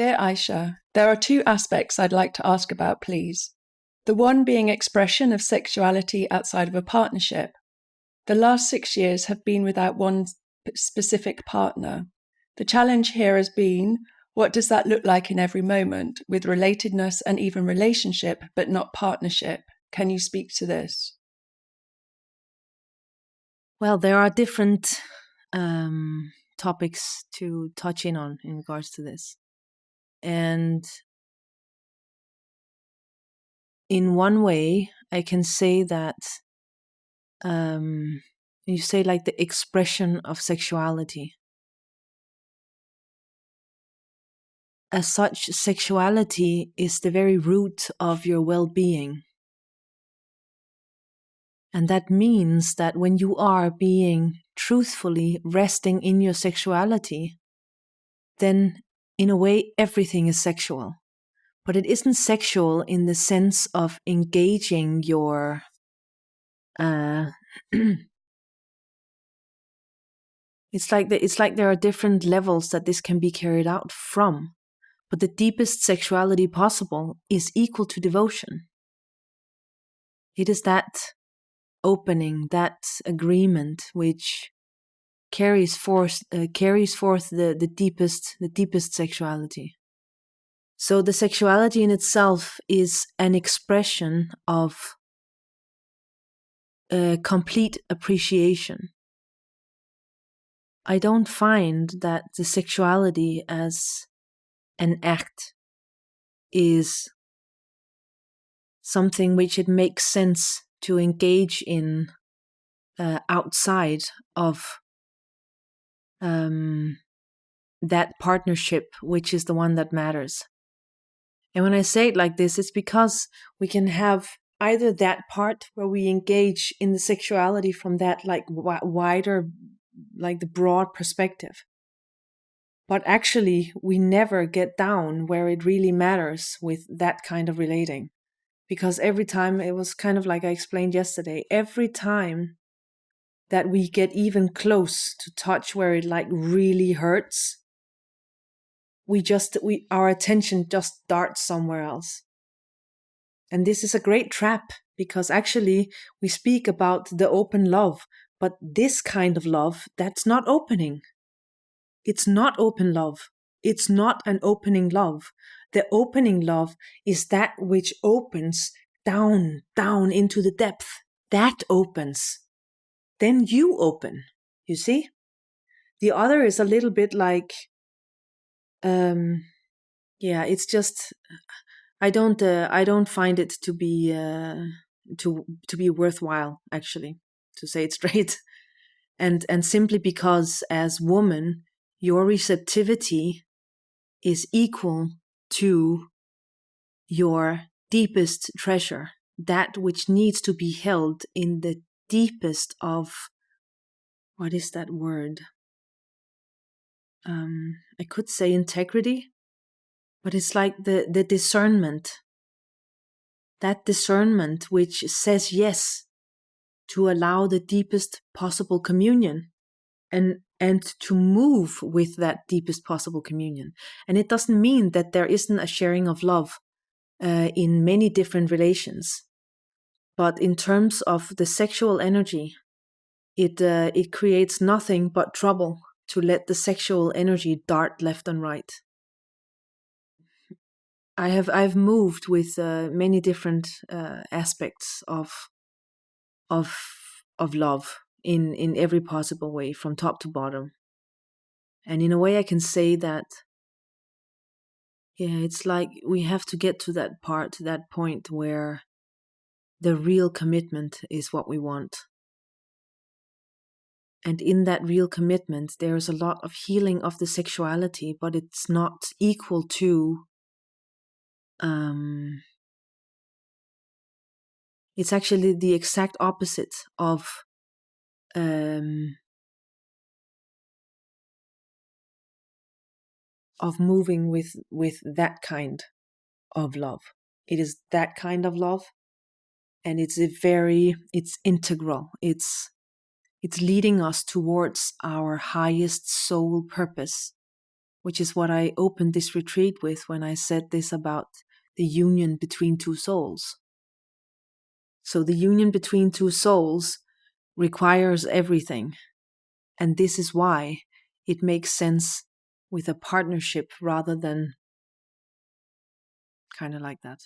Dear Aisha, there are two aspects I'd like to ask about, please. The one being expression of sexuality outside of a partnership. The last 6 years have been without one specific partner. The challenge here has been, what does that look like in every moment, with relatedness and even relationship, but not partnership? Can you speak to this? Well, there are different topics to touch in on in regards to this. And in one way, I can say that you say like the expression of sexuality. As such, sexuality is the very root of your well-being. And that means that when you are being truthfully resting in your sexuality, then in a way everything is sexual. But it isn't sexual in the sense of engaging your it's like there are different levels that this can be carried out from. But the deepest sexuality possible is equal to devotion. It is that opening, that agreement, which carries forth the deepest sexuality. So the sexuality in itself is an expression of complete appreciation. I don't find that the sexuality as an act is something which it makes sense to engage in outside of that partnership, which is the one that matters. And when I say it like this, it's because we can have either that part where we engage in the sexuality from that like wider, like the broad perspective. But actually, we never get down where it really matters with that kind of relating. Because every time, it was kind of like I explained yesterday, every time that we get even close to touch where it like really hurts, our attention just darts somewhere else. And this is a great trap, because actually we speak about the open love, but this kind of love, that's not opening. It's not open love. It's not an opening love. The opening love is that which opens down into the depth. That opens. Then you open, you see? The other is a little bit like, it's just, I don't find it to be to be worthwhile, actually, to say it straight, and simply because as woman, your receptivity is equal to your deepest treasure, that which needs to be held in the deepest of, what is that word? I could say integrity, but it's like the discernment. That discernment which says yes to allow the deepest possible communion and to move with that deepest possible communion. And it doesn't mean that there isn't a sharing of love in many different relations. But in terms of the sexual energy, it creates nothing but trouble to let the sexual energy dart left and right. I've moved with many different aspects of love in every possible way, from top to bottom. And in a way, I can say that, it's like we have to get to that point where the real commitment is what we want. And in that real commitment, there's a lot of healing of the sexuality, but it's not equal to, it's actually the exact opposite of moving with that kind of love. It is that kind of love, and it's integral. It's leading us towards our highest soul purpose, which is what I opened this retreat with when I said this about the union between two souls. So the union between two souls requires everything. And this is why it makes sense with a partnership rather than kind of like that.